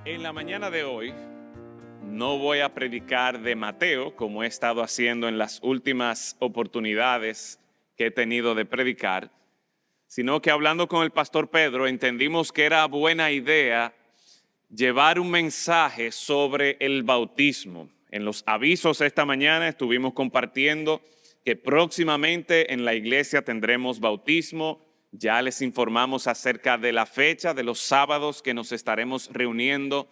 En la mañana de hoy no voy a predicar de Mateo como he estado haciendo en las últimas oportunidades que he tenido de predicar, sino que hablando con el pastor Pedro entendimos que era buena idea llevar un mensaje sobre el bautismo. En los avisos esta mañana estuvimos compartiendo que próximamente en la iglesia tendremos bautismo. Ya les informamos acerca de la fecha de los sábados que nos estaremos reuniendo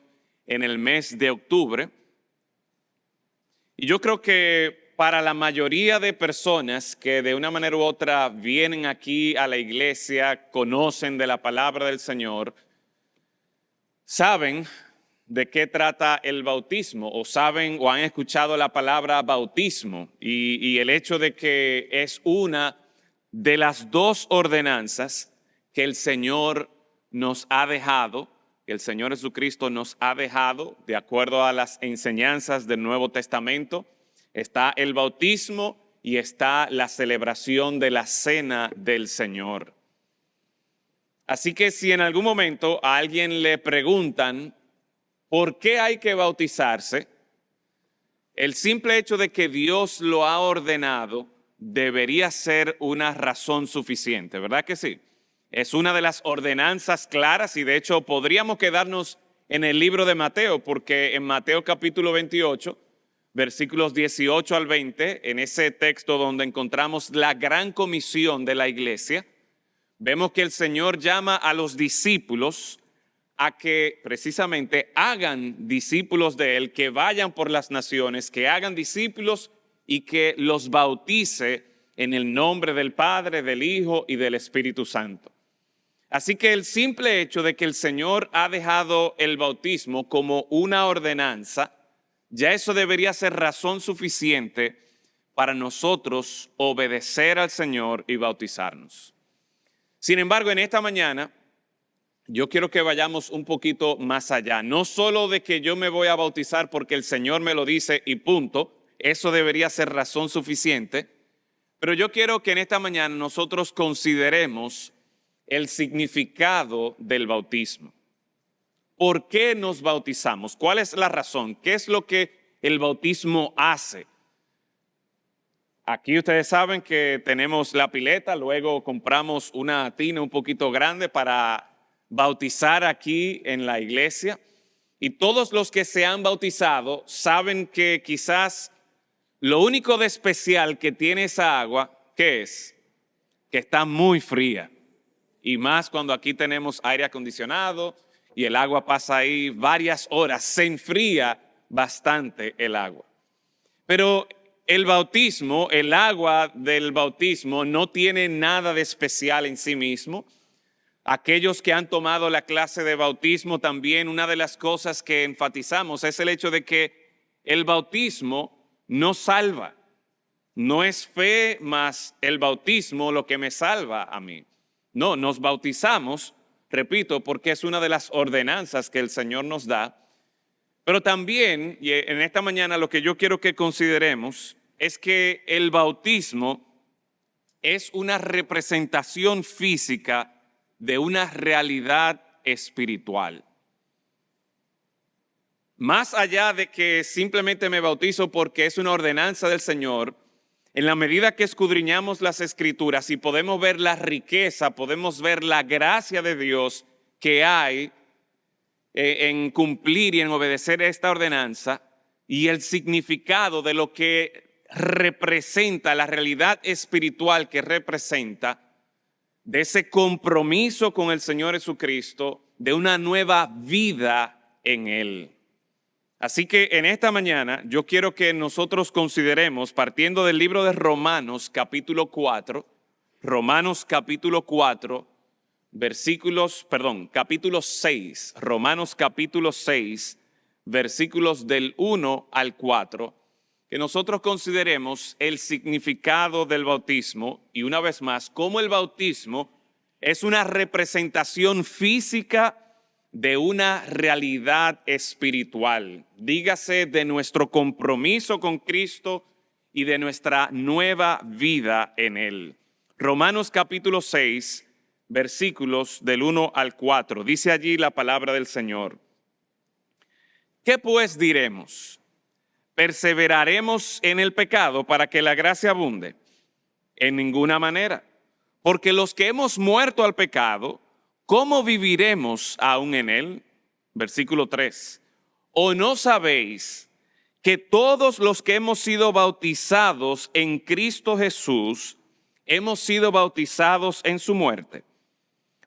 en el mes de octubre. Y yo creo que para la mayoría de personas que de una manera u otra vienen aquí a la iglesia, conocen de la palabra del Señor, saben de qué trata el bautismo o saben o han escuchado la palabra bautismo y el hecho de que es una de las dos ordenanzas que el Señor nos ha dejado, que el Señor Jesucristo nos ha dejado de acuerdo a las enseñanzas del Nuevo Testamento. Está el bautismo y está la celebración de la cena del Señor. Así que si en algún momento a alguien le preguntan ¿por qué hay que bautizarse? El simple hecho de que Dios lo ha ordenado debería ser una razón suficiente, ¿verdad que sí? Es una de las ordenanzas claras y de hecho podríamos quedarnos en el libro de Mateo, porque en Mateo capítulo 28, versículos 18 al 20, en ese texto donde encontramos la gran comisión de la iglesia, vemos que el Señor llama a los discípulos a que precisamente hagan discípulos de Él, que vayan por las naciones, que hagan discípulos y que los bautice en el nombre del Padre, del Hijo y del Espíritu Santo. Así que el simple hecho de que el Señor ha dejado el bautismo como una ordenanza, ya eso debería ser razón suficiente para nosotros obedecer al Señor y bautizarnos. Sin embargo, en esta mañana, yo quiero que vayamos un poquito más allá. No solo de que yo me voy a bautizar porque el Señor me lo dice y punto, eso debería ser razón suficiente, pero yo quiero que en esta mañana nosotros consideremos el significado del bautismo. ¿Por qué nos bautizamos? ¿Cuál es la razón? ¿Qué es lo que el bautismo hace? Aquí ustedes saben que tenemos la pileta, luego compramos una tina un poquito grande para bautizar aquí en la iglesia. Y todos los que se han bautizado saben que quizás lo único de especial que tiene esa agua, ¿qué es? Que está muy fría. Y más cuando aquí tenemos aire acondicionado y el agua pasa ahí varias horas, se enfría bastante el agua. Pero el bautismo, el agua del bautismo no tiene nada de especial en sí mismo. Aquellos que han tomado la clase de bautismo también, una de las cosas que enfatizamos es el hecho de que el bautismo no salva. No es fe más el bautismo lo que me salva a mí. No, nos bautizamos, repito, porque es una de las ordenanzas que el Señor nos da. Pero también, y en esta mañana lo que yo quiero que consideremos es que el bautismo es una representación física de una realidad espiritual. Más allá de que simplemente me bautizo porque es una ordenanza del Señor, en la medida que escudriñamos las Escrituras y podemos ver la riqueza, podemos ver la gracia de Dios que hay en cumplir y en obedecer esta ordenanza y el significado de lo que representa, la realidad espiritual que representa, de ese compromiso con el Señor Jesucristo, de una nueva vida en Él. Así que en esta mañana yo quiero que nosotros consideremos, partiendo del libro de Romanos capítulo 4, capítulo 6, Romanos capítulo 6, versículos del 1 al 4, que nosotros consideremos el significado del bautismo y una vez más, cómo el bautismo es una representación física de una realidad espiritual, dígase de nuestro compromiso con Cristo y de nuestra nueva vida en Él. Romanos capítulo 6, versículos del 1 al 4, dice allí la palabra del Señor. ¿Qué pues diremos? ¿Perseveraremos en el pecado para que la gracia abunde? En ninguna manera. Porque los que hemos muerto al pecado, ¿cómo viviremos aún en él? Versículo 3. ¿O no sabéis que todos los que hemos sido bautizados en Cristo Jesús, hemos sido bautizados en su muerte?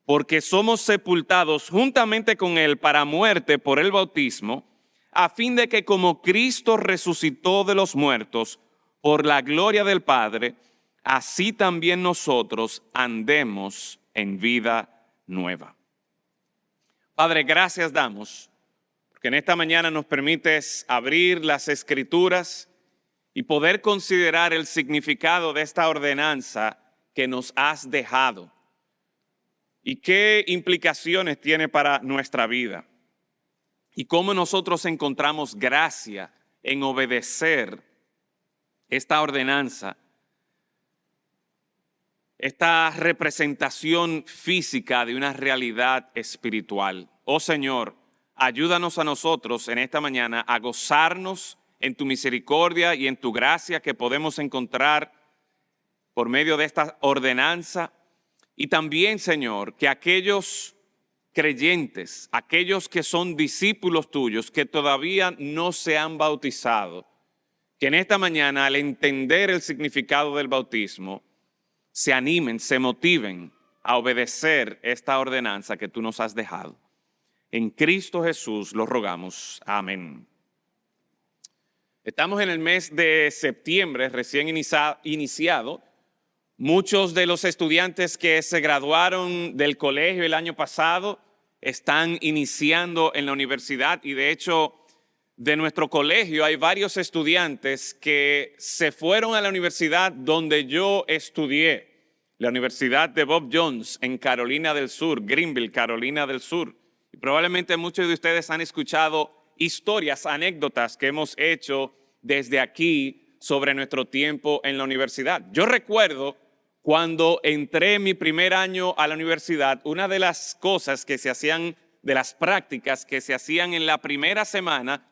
Porque somos sepultados juntamente con él para muerte por el bautismo, a fin de que como Cristo resucitó de los muertos por la gloria del Padre, así también nosotros andemos en vida nueva. Padre, gracias damos, porque en esta mañana nos permites abrir las Escrituras y poder considerar el significado de esta ordenanza que nos has dejado y qué implicaciones tiene para nuestra vida y cómo nosotros encontramos gracia en obedecer esta ordenanza, esta representación física de una realidad espiritual. Oh Señor, ayúdanos a nosotros en esta mañana a gozarnos en tu misericordia y en tu gracia que podemos encontrar por medio de esta ordenanza. Y también, Señor, que aquellos creyentes, aquellos que son discípulos tuyos, que todavía no se han bautizado, que en esta mañana al entender el significado del bautismo, se animen, se motiven a obedecer esta ordenanza que tú nos has dejado. En Cristo Jesús lo rogamos. Amén. Estamos en el mes de septiembre, recién iniciado. Muchos de los estudiantes que se graduaron del colegio el año pasado están iniciando en la universidad y de hecho de nuestro colegio hay varios estudiantes que se fueron a la universidad donde yo estudié, la Universidad de Bob Jones en Carolina del Sur, Greenville, Carolina del Sur. Y probablemente muchos de ustedes han escuchado historias, anécdotas que hemos hecho desde aquí sobre nuestro tiempo en la universidad. Yo recuerdo cuando entré mi primer año a la universidad, una de las cosas que se hacían, de las prácticas que se hacían en la primera semana,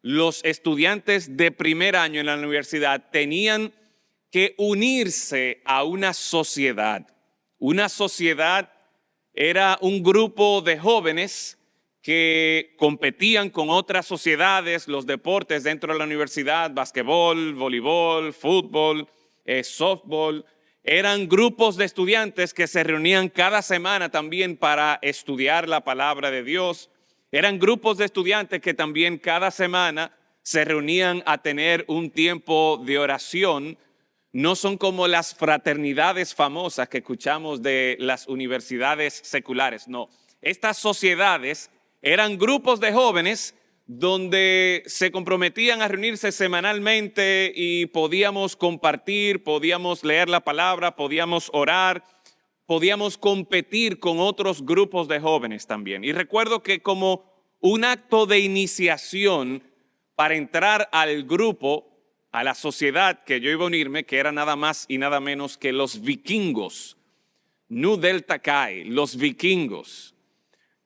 los estudiantes de primer año en la universidad tenían que unirse a una sociedad. Una sociedad era un grupo de jóvenes que competían con otras sociedades, los deportes dentro de la universidad, basquetbol, voleibol, fútbol, softball. Eran grupos de estudiantes que se reunían cada semana también para estudiar la palabra de Dios. Eran grupos de estudiantes que también cada semana se reunían a tener un tiempo de oración. No son como las fraternidades famosas que escuchamos de las universidades seculares, no. Estas sociedades eran grupos de jóvenes donde se comprometían a reunirse semanalmente y podíamos compartir, podíamos leer la palabra, podíamos orar, podíamos competir con otros grupos de jóvenes también. Y recuerdo que como un acto de iniciación para entrar al grupo, a la sociedad que yo iba a unirme, que era nada más y nada menos que los vikingos, Nu Delta Chi, los vikingos.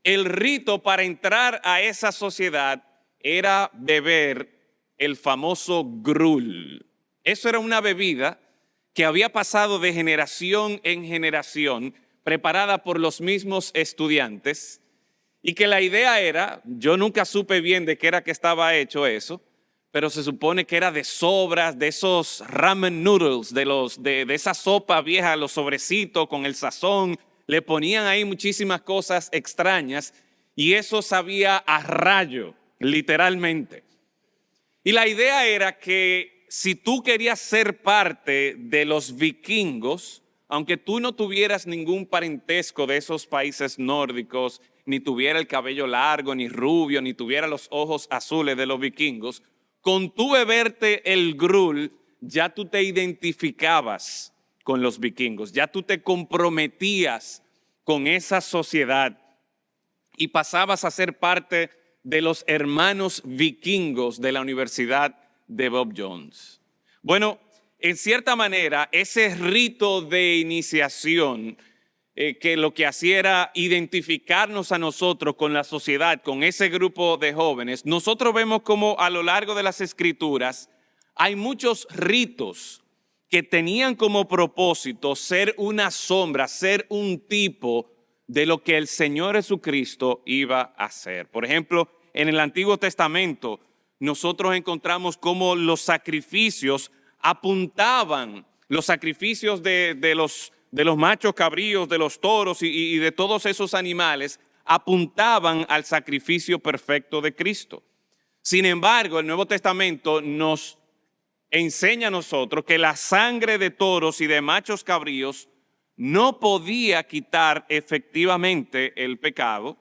El rito para entrar a esa sociedad era beber el famoso gruel. Eso era una bebida que había pasado de generación en generación, preparada por los mismos estudiantes, y que la idea era, yo nunca supe bien de qué era que estaba hecho eso, pero se supone que era de sobras, de esos ramen noodles, de esa sopa vieja, los sobrecitos con el sazón. Le ponían ahí muchísimas cosas extrañas y eso sabía a rayo, literalmente. Y la idea era que si tú querías ser parte de los vikingos, aunque tú no tuvieras ningún parentesco de esos países nórdicos, ni tuviera el cabello largo, ni rubio, ni tuviera los ojos azules de los vikingos, con tú beberte el gruel, ya tú te identificabas con los vikingos, ya tú te comprometías con esa sociedad y pasabas a ser parte de los hermanos vikingos de la Universidad de Bob Jones. Bueno, en cierta manera, ese rito de iniciación que lo que hacía era identificarnos a nosotros con la sociedad, con ese grupo de jóvenes, nosotros vemos como a lo largo de las Escrituras hay muchos ritos que tenían como propósito ser una sombra, ser un tipo de lo que el Señor Jesucristo iba a hacer. Por ejemplo, en el Antiguo Testamento, nosotros encontramos cómo los sacrificios apuntaban, los sacrificios de los machos cabríos, de los toros y de todos esos animales, apuntaban al sacrificio perfecto de Cristo. Sin embargo, el Nuevo Testamento nos enseña a nosotros que la sangre de toros y de machos cabríos no podía quitar efectivamente el pecado,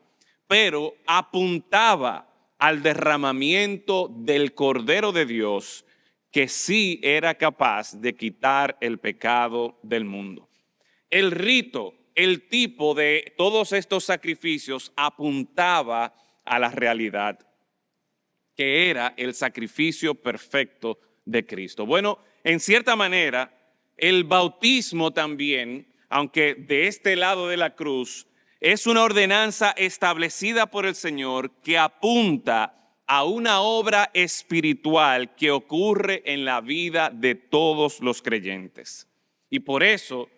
pero apuntaba al derramamiento del Cordero de Dios, que sí era capaz de quitar el pecado del mundo. El rito, el tipo de todos estos sacrificios apuntaba a la realidad, que era el sacrificio perfecto de Cristo. Bueno, en cierta manera, el bautismo también, aunque de este lado de la cruz, es una ordenanza establecida por el Señor que apunta a una obra espiritual que ocurre en la vida de todos los creyentes. Y por eso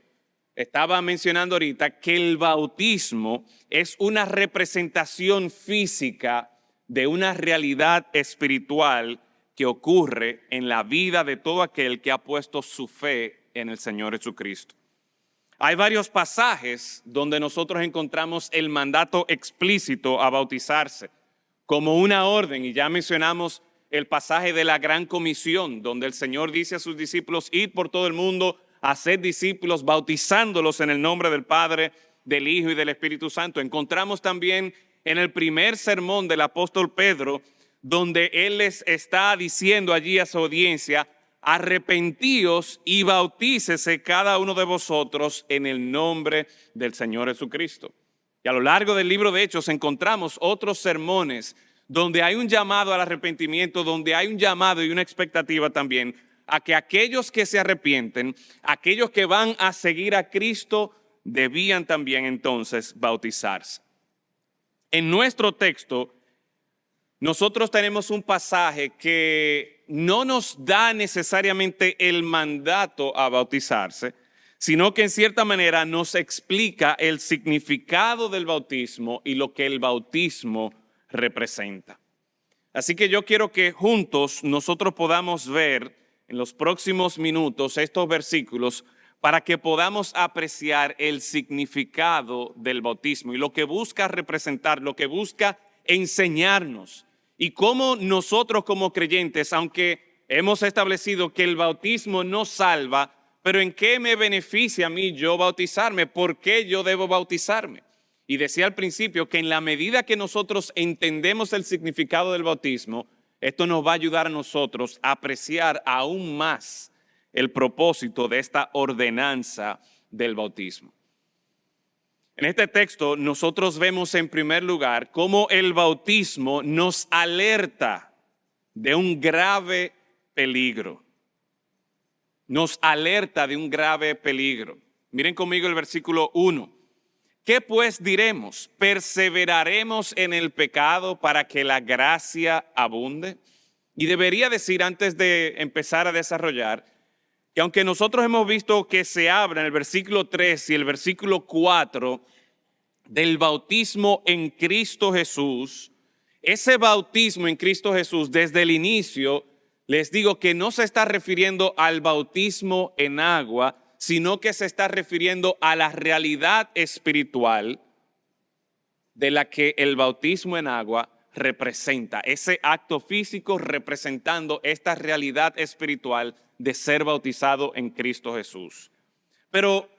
estaba mencionando ahorita que el bautismo es una representación física de una realidad espiritual que ocurre en la vida de todo aquel que ha puesto su fe en el Señor Jesucristo. Hay varios pasajes donde nosotros encontramos el mandato explícito a bautizarse como una orden, y ya mencionamos el pasaje de la Gran Comisión, donde el Señor dice a sus discípulos: id por todo el mundo, haced discípulos, bautizándolos en el nombre del Padre, del Hijo y del Espíritu Santo. Encontramos también en el primer sermón del apóstol Pedro, donde él les está diciendo allí a su audiencia: arrepentíos y bautícese cada uno de vosotros en el nombre del Señor Jesucristo. Y a lo largo del libro de Hechos encontramos otros sermones donde hay un llamado al arrepentimiento, donde hay un llamado y una expectativa también a que aquellos que se arrepienten, aquellos que van a seguir a Cristo, debían también entonces bautizarse. En nuestro texto, nosotros tenemos un pasaje que no nos da necesariamente el mandato a bautizarse, sino que en cierta manera nos explica el significado del bautismo y lo que el bautismo representa. Así que yo quiero que juntos nosotros podamos ver en los próximos minutos estos versículos para que podamos apreciar el significado del bautismo y lo que busca representar, lo que busca enseñarnos. Y cómo nosotros como creyentes, aunque hemos establecido que el bautismo no salva, pero ¿en qué me beneficia a mí yo bautizarme? ¿Por qué yo debo bautizarme? Y decía al principio que en la medida que nosotros entendemos el significado del bautismo, esto nos va a ayudar a nosotros a apreciar aún más el propósito de esta ordenanza del bautismo. En este texto nosotros vemos en primer lugar cómo el bautismo nos alerta de un grave peligro. Nos alerta de un grave peligro. Miren conmigo el versículo 1. ¿Qué pues diremos? ¿Perseveraremos en el pecado para que la gracia abunde? Y debería decir antes de empezar a desarrollar que aunque nosotros hemos visto que se habla en el versículo 3 y el versículo 4 del bautismo en Cristo Jesús, ese bautismo en Cristo Jesús desde el inicio, les digo que no se está refiriendo al bautismo en agua, sino que se está refiriendo a la realidad espiritual de la que el bautismo en agua representa, ese acto físico representando esta realidad espiritual de ser bautizado en Cristo Jesús. Pero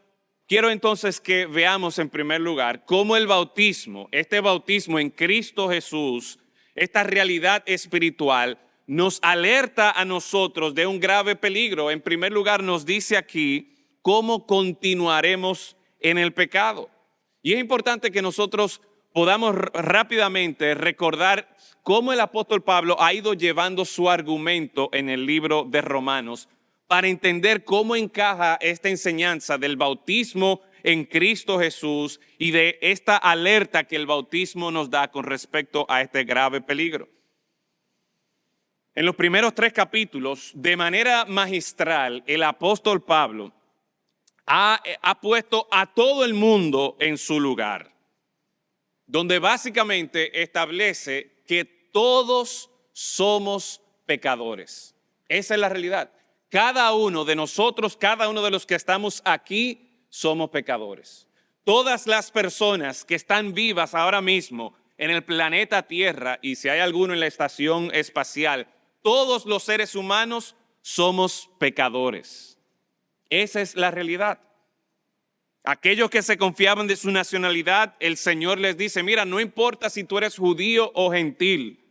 quiero entonces que veamos en primer lugar cómo el bautismo, este bautismo en Cristo Jesús, esta realidad espiritual, nos alerta a nosotros de un grave peligro. En primer lugar nos dice aquí cómo continuaremos en el pecado. Y es importante que nosotros podamos rápidamente recordar cómo el apóstol Pablo ha ido llevando su argumento en el libro de Romanos para entender cómo encaja esta enseñanza del bautismo en Cristo Jesús y de esta alerta que el bautismo nos da con respecto a este grave peligro. En los primeros 3 capítulos, de manera magistral, el apóstol Pablo ha puesto a todo el mundo en su lugar, donde básicamente establece que todos somos pecadores. Esa es la realidad. Cada uno de nosotros, cada uno de los que estamos aquí, somos pecadores. Todas las personas que están vivas ahora mismo en el planeta Tierra, y si hay alguno en la estación espacial, todos los seres humanos somos pecadores. Esa es la realidad. Aquellos que se confiaban de su nacionalidad, el Señor les dice, mira, no importa si tú eres judío o gentil,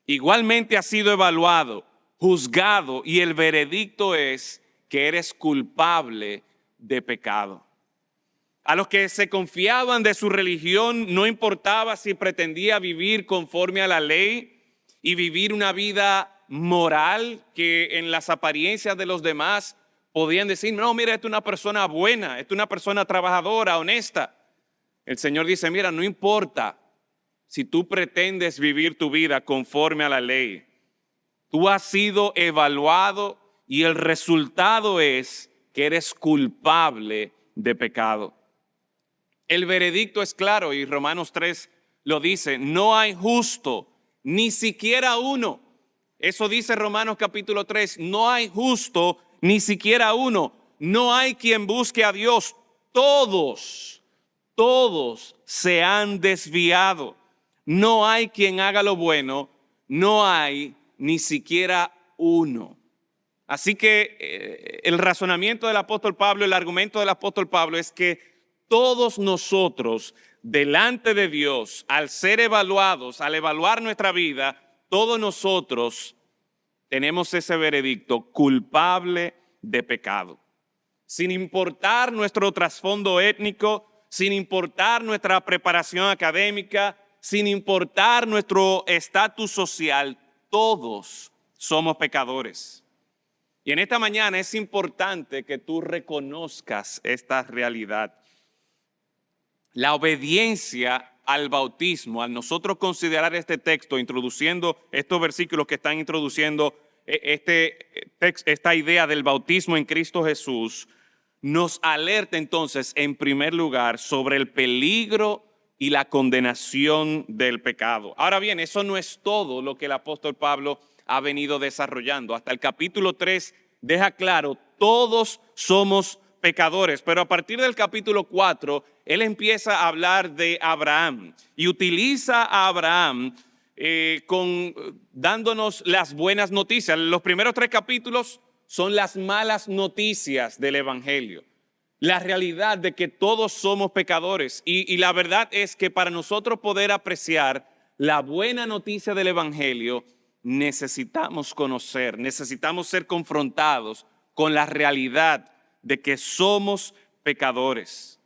igualmente has sido evaluado, juzgado, y el veredicto es que eres culpable de pecado. A los que se confiaban de su religión, no importaba si pretendía vivir conforme a la ley y vivir una vida moral que en las apariencias de los demás podían decir, no, mira, esta es una persona buena, esta es una persona trabajadora, honesta. El Señor dice, mira, no importa si tú pretendes vivir tu vida conforme a la ley. Tú has sido evaluado y el resultado es que eres culpable de pecado. El veredicto es claro y Romanos 3 lo dice, no hay justo, ni siquiera uno. Eso dice Romanos capítulo 3, no hay justo, ni siquiera uno. No hay quien busque a Dios. Todos se han desviado. No hay quien haga lo bueno, no hay ni siquiera uno. Así que el razonamiento del apóstol Pablo, el argumento del apóstol Pablo es que todos nosotros, delante de Dios, al ser evaluados, al evaluar nuestra vida, todos nosotros tenemos ese veredicto, culpable de pecado. Sin importar nuestro trasfondo étnico, sin importar nuestra preparación académica, sin importar nuestro estatus social, todos somos pecadores. Y en esta mañana es importante que tú reconozcas esta realidad. La obediencia al bautismo, al nosotros considerar este texto, introduciendo estos versículos que están introduciendo esta idea del bautismo en Cristo Jesús, nos alerta entonces en primer lugar sobre el peligro y la condenación del pecado. Ahora bien, eso no es todo lo que el apóstol Pablo ha venido desarrollando. Hasta el capítulo 3 deja claro, todos somos pecadores, pero a partir del capítulo 4, él empieza a hablar de Abraham y utiliza a Abraham dándonos las buenas noticias. Los primeros 3 capítulos son las malas noticias del Evangelio. La realidad de que todos somos pecadores y la verdad es que para nosotros poder apreciar la buena noticia del Evangelio, necesitamos conocer, necesitamos ser confrontados con la realidad de que somos pecadores.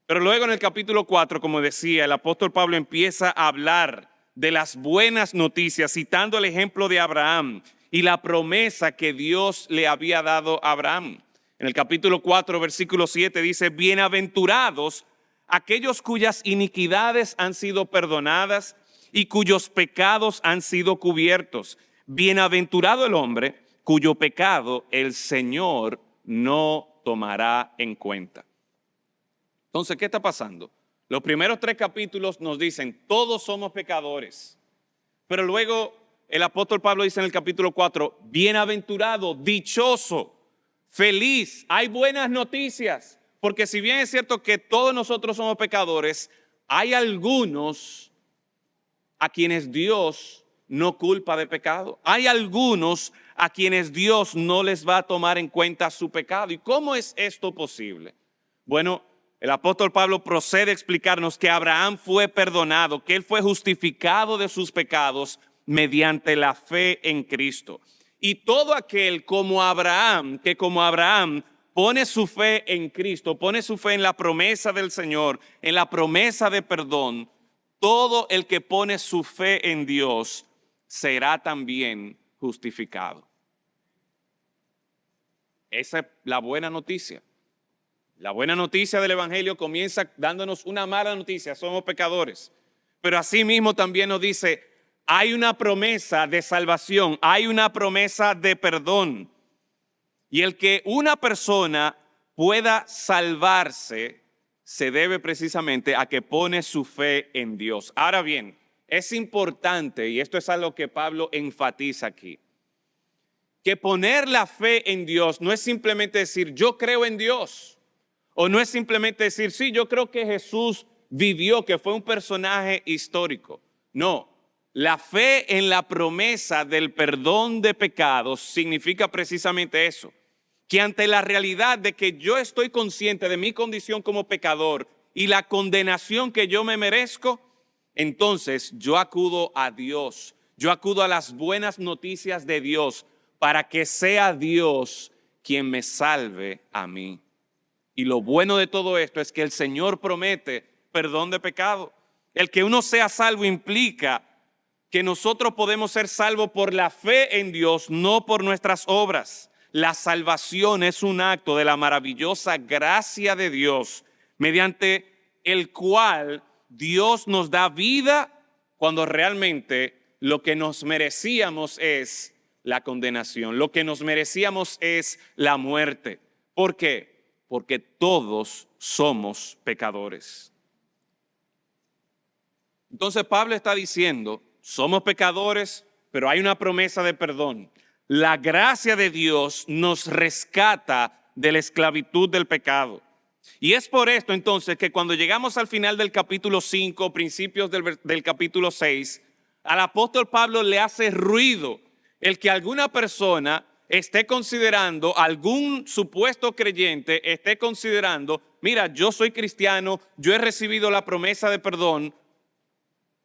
Pero luego en el capítulo 4, como decía, el apóstol Pablo empieza a hablar de las buenas noticias, citando el ejemplo de Abraham y la promesa que Dios le había dado a Abraham. En el capítulo 4, versículo 7 dice, bienaventurados aquellos cuyas iniquidades han sido perdonadas y cuyos pecados han sido cubiertos. Bienaventurado el hombre cuyo pecado el Señor no tomará en cuenta. Entonces, ¿qué está pasando? Los primeros 3 capítulos nos dicen, todos somos pecadores. Pero luego el apóstol Pablo dice en el capítulo 4, bienaventurado, dichoso, feliz, hay buenas noticias. Porque si bien es cierto que todos nosotros somos pecadores, hay algunos a quienes Dios no culpa de pecado. Hay algunos a quienes Dios no les va a tomar en cuenta su pecado. ¿Y cómo es esto posible? Bueno, el apóstol Pablo procede a explicarnos que Abraham fue perdonado, que él fue justificado de sus pecados mediante la fe en Cristo. Y todo aquel como Abraham, que como Abraham pone su fe en Cristo, pone su fe en la promesa del Señor, en la promesa de perdón, todo el que pone su fe en Dios será también justificado. Esa es la buena noticia. La buena noticia del Evangelio comienza dándonos una mala noticia, somos pecadores. Pero asimismo también nos dice, hay una promesa de salvación, hay una promesa de perdón. Y el que una persona pueda salvarse se debe precisamente a que pone su fe en Dios. Ahora bien, es importante, y esto es algo que Pablo enfatiza aquí, que poner la fe en Dios no es simplemente decir yo creo en Dios. O no es simplemente decir, sí, yo creo que Jesús vivió, que fue un personaje histórico. No, la fe en la promesa del perdón de pecados significa precisamente eso. Que ante la realidad de que yo estoy consciente de mi condición como pecador y la condenación que yo me merezco, entonces yo acudo a Dios. Yo acudo a las buenas noticias de Dios para que sea Dios quien me salve a mí. Y lo bueno de todo esto es que el Señor promete perdón de pecado. El que uno sea salvo implica que nosotros podemos ser salvos por la fe en Dios, no por nuestras obras. La salvación es un acto de la maravillosa gracia de Dios, mediante el cual Dios nos da vida cuando realmente lo que nos merecíamos es la condenación, lo que nos merecíamos es la muerte. ¿Por qué? Porque todos somos pecadores. Entonces Pablo está diciendo, somos pecadores, pero hay una promesa de perdón. La gracia de Dios nos rescata de la esclavitud del pecado. Y es por esto entonces que cuando llegamos al final del capítulo 5, principios del capítulo 6, al apóstol Pablo le hace ruido el que alguna persona esté considerando, algún supuesto creyente esté considerando, mira, yo soy cristiano, yo he recibido la promesa de perdón,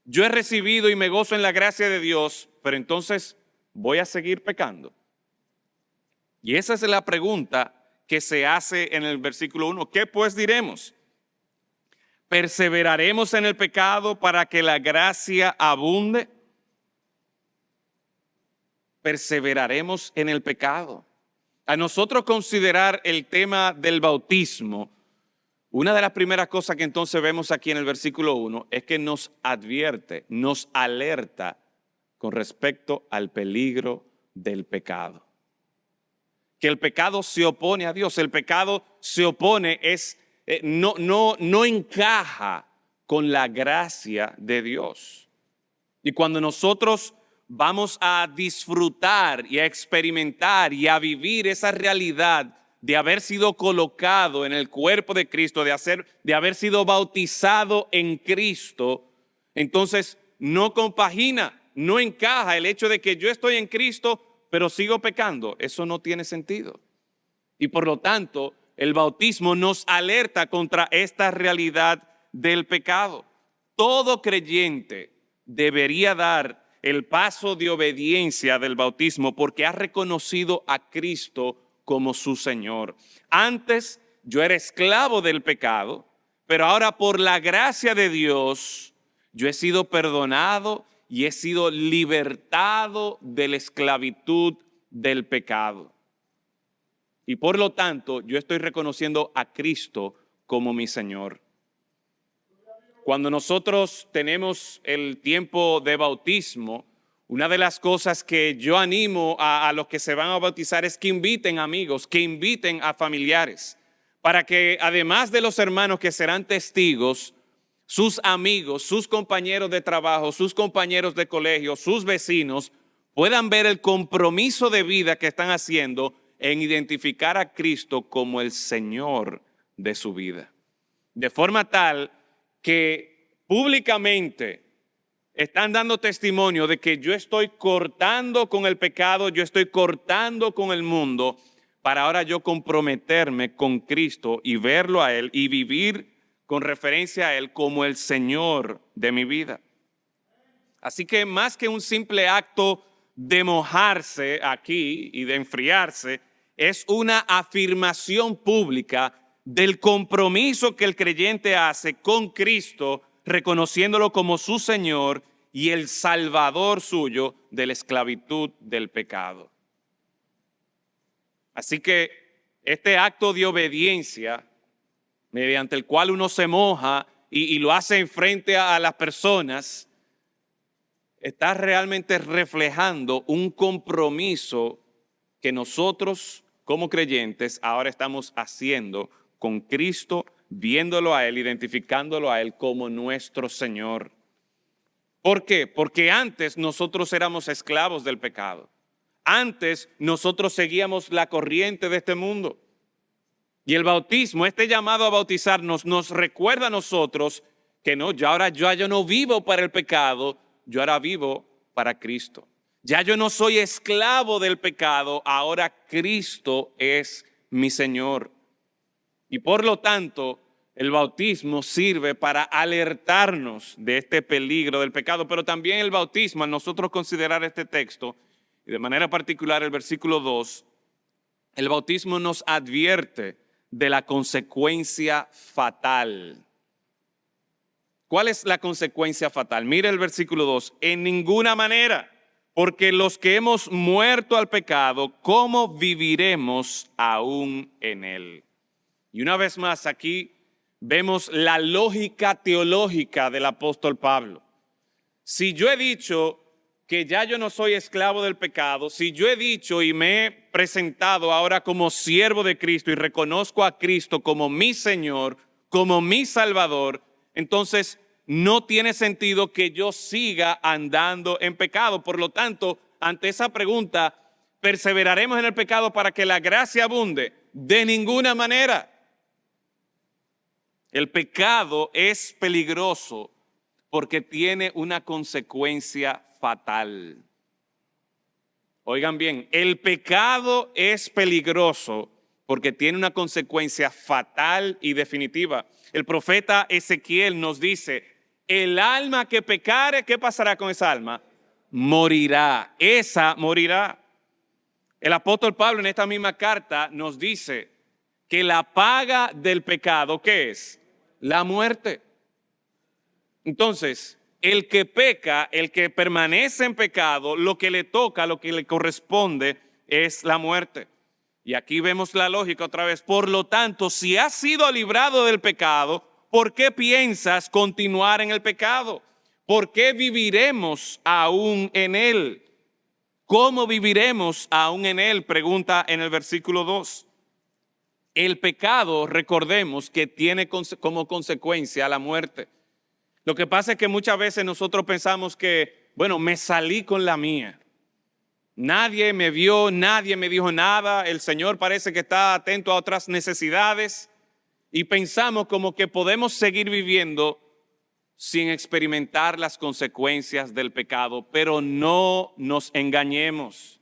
yo he recibido y me gozo en la gracia de Dios, pero entonces voy a seguir pecando. Y esa es la pregunta que se hace en el versículo 1. ¿Qué pues diremos? ¿Perseveraremos en el pecado para que la gracia abunde? Perseveraremos en el pecado. A nosotros considerar el tema del bautismo, una de las primeras cosas que entonces vemos aquí en el versículo 1 es que nos advierte, nos alerta con respecto al peligro del pecado. Que el pecado se opone a Dios, el pecado se opone, no encaja con la gracia de Dios. Y cuando nosotros vamos a disfrutar y a experimentar y a vivir esa realidad de haber sido colocado en el cuerpo de Cristo, de haber sido bautizado en Cristo, entonces no compagina, no encaja el hecho de que yo estoy en Cristo, pero sigo pecando. Eso no tiene sentido. Y por lo tanto, el bautismo nos alerta contra esta realidad del pecado. Todo creyente debería dar el paso de obediencia del bautismo porque ha reconocido a Cristo como su Señor. Antes yo era esclavo del pecado, pero ahora por la gracia de Dios yo he sido perdonado y he sido libertado de la esclavitud del pecado. Y por lo tanto yo estoy reconociendo a Cristo como mi Señor. Cuando nosotros tenemos el tiempo de bautismo, una de las cosas que yo animo a los que se van a bautizar es que inviten amigos, que inviten a familiares, para que además de los hermanos que serán testigos, sus amigos, sus compañeros de trabajo, sus compañeros de colegio, sus vecinos, puedan ver el compromiso de vida que están haciendo en identificar a Cristo como el Señor de su vida. De forma tal que públicamente están dando testimonio de que yo estoy cortando con el pecado, yo estoy cortando con el mundo, para ahora yo comprometerme con Cristo y verlo a Él y vivir con referencia a Él como el Señor de mi vida. Así que más que un simple acto de mojarse aquí y de enfriarse, es una afirmación pública del compromiso que el creyente hace con Cristo, reconociéndolo como su Señor y el Salvador suyo de la esclavitud del pecado. Así que este acto de obediencia mediante el cual uno se moja y lo hace en frente a las personas, está realmente reflejando un compromiso que nosotros como creyentes ahora estamos haciendo con Cristo, viéndolo a Él, identificándolo a Él como nuestro Señor. ¿Por qué? Porque antes nosotros éramos esclavos del pecado. Antes nosotros seguíamos la corriente de este mundo. Y el bautismo, este llamado a bautizarnos, nos recuerda a nosotros que no, yo no vivo para el pecado, yo ahora vivo para Cristo. Ya yo no soy esclavo del pecado, ahora Cristo es mi Señor. Y por lo tanto, el bautismo sirve para alertarnos de este peligro del pecado, pero también el bautismo, al nosotros considerar este texto, y de manera particular el versículo 2, el bautismo nos advierte de la consecuencia fatal. ¿Cuál es la consecuencia fatal? Mire el versículo 2, en ninguna manera, porque los que hemos muerto al pecado, ¿cómo viviremos aún en él? Y una vez más aquí vemos la lógica teológica del apóstol Pablo. Si yo he dicho que ya yo no soy esclavo del pecado, si yo he dicho y me he presentado ahora como siervo de Cristo y reconozco a Cristo como mi Señor, como mi Salvador, entonces no tiene sentido que yo siga andando en pecado. Por lo tanto, ante esa pregunta, ¿perseveraremos en el pecado para que la gracia abunde? De ninguna manera. El pecado es peligroso porque tiene una consecuencia fatal. Oigan bien, el pecado es peligroso porque tiene una consecuencia fatal y definitiva. El profeta Ezequiel nos dice, el alma que pecare, ¿qué pasará con esa alma? Morirá, esa morirá. El apóstol Pablo en esta misma carta nos dice que la paga del pecado, ¿qué es? La muerte. Entonces, el que peca, el que permanece en pecado, lo que le toca, lo que le corresponde es la muerte. Y aquí vemos la lógica otra vez. Por lo tanto, si has sido librado del pecado, ¿por qué piensas continuar en el pecado? ¿Por qué viviremos aún en él? ¿Cómo viviremos aún en él? Pregunta en el versículo 2. El pecado, recordemos que tiene como consecuencia la muerte. Lo que pasa es que muchas veces nosotros pensamos que, bueno, me salí con la mía. Nadie me vio, nadie me dijo nada. El Señor parece que está atento a otras necesidades. Y pensamos como que podemos seguir viviendo sin experimentar las consecuencias del pecado. Pero no nos engañemos.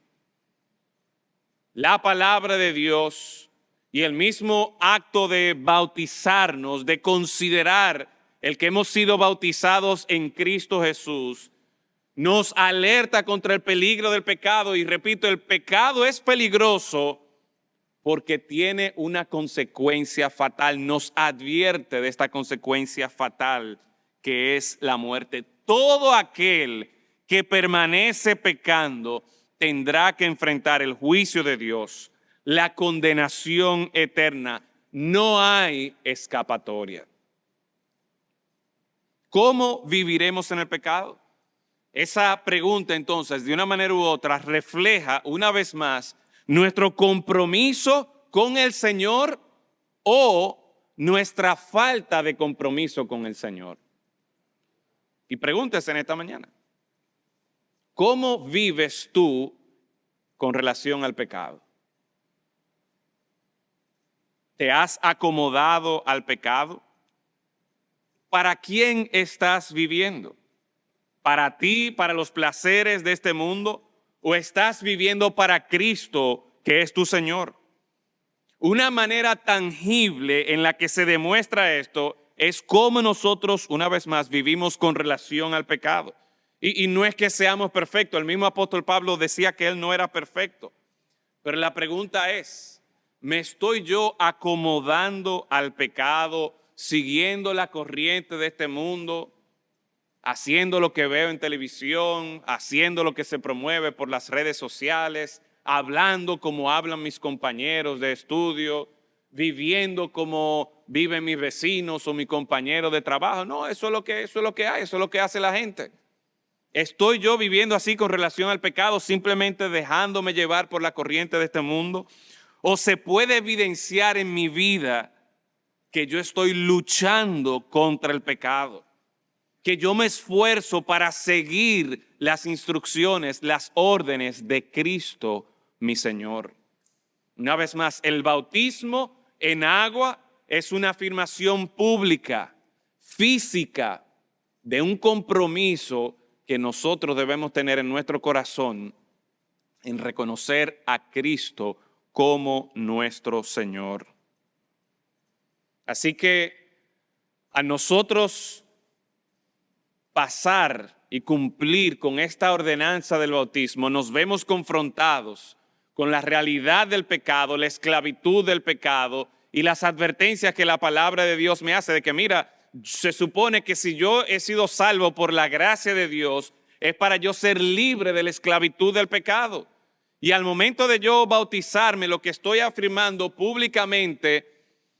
La palabra de Dios y el mismo acto de bautizarnos, de considerar el que hemos sido bautizados en Cristo Jesús, nos alerta contra el peligro del pecado. Y repito, el pecado es peligroso porque tiene una consecuencia fatal. Nos advierte de esta consecuencia fatal que es la muerte. Todo aquel que permanece pecando tendrá que enfrentar el juicio de Dios, la condenación eterna. No hay escapatoria. ¿Cómo viviremos en el pecado? Esa pregunta entonces, de una manera u otra, refleja una vez más nuestro compromiso con el Señor o nuestra falta de compromiso con el Señor. Y pregúntese en esta mañana, ¿cómo vives tú con relación al pecado? ¿Te has acomodado al pecado? ¿Para quién estás viviendo? ¿Para ti, para los placeres de este mundo? ¿O estás viviendo para Cristo, que es tu Señor? Una manera tangible en la que se demuestra esto es cómo nosotros, una vez más, vivimos con relación al pecado. Y no es que seamos perfectos. El mismo apóstol Pablo decía que él no era perfecto. Pero la pregunta es, ¿me estoy yo acomodando al pecado, siguiendo la corriente de este mundo, haciendo lo que veo en televisión, haciendo lo que se promueve por las redes sociales, hablando como hablan mis compañeros de estudio, viviendo como viven mis vecinos o mis compañeros de trabajo. No, eso es lo que hay, eso es lo que hace la gente. ¿Estoy yo viviendo así con relación al pecado, simplemente dejándome llevar por la corriente de este mundo? ¿O se puede evidenciar en mi vida que yo estoy luchando contra el pecado? Que yo me esfuerzo para seguir las instrucciones, las órdenes de Cristo, mi Señor. Una vez más, el bautismo en agua es una afirmación pública, física, de un compromiso que nosotros debemos tener en nuestro corazón en reconocer a Cristo como nuestro Señor. Así que a nosotros pasar y cumplir con esta ordenanza del bautismo, nos vemos confrontados con la realidad del pecado, la esclavitud del pecado y las advertencias que la palabra de Dios me hace de que, mira, se supone que si yo he sido salvo por la gracia de Dios, es para yo ser libre de la esclavitud del pecado. Y al momento de yo bautizarme, lo que estoy afirmando públicamente,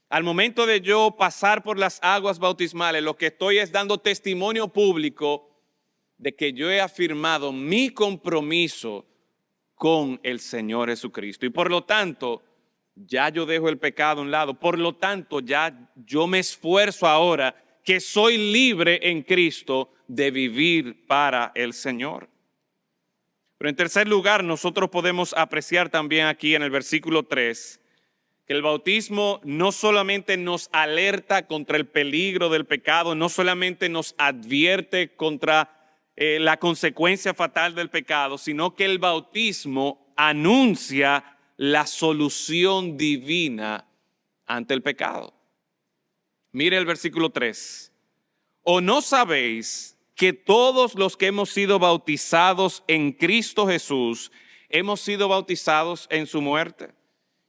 al momento de yo pasar por las aguas bautismales, lo que estoy es dando testimonio público de que yo he afirmado mi compromiso con el Señor Jesucristo. Y por lo tanto, ya yo dejo el pecado a un lado. Por lo tanto, ya yo me esfuerzo ahora que soy libre en Cristo de vivir para el Señor. Pero en tercer lugar, nosotros podemos apreciar también aquí en el versículo 3 que el bautismo no solamente nos alerta contra el peligro del pecado, no solamente nos advierte contra la consecuencia fatal del pecado, sino que el bautismo anuncia la solución divina ante el pecado. Mire el versículo 3. ¿O no sabéis que todos los que hemos sido bautizados en Cristo Jesús, hemos sido bautizados en su muerte?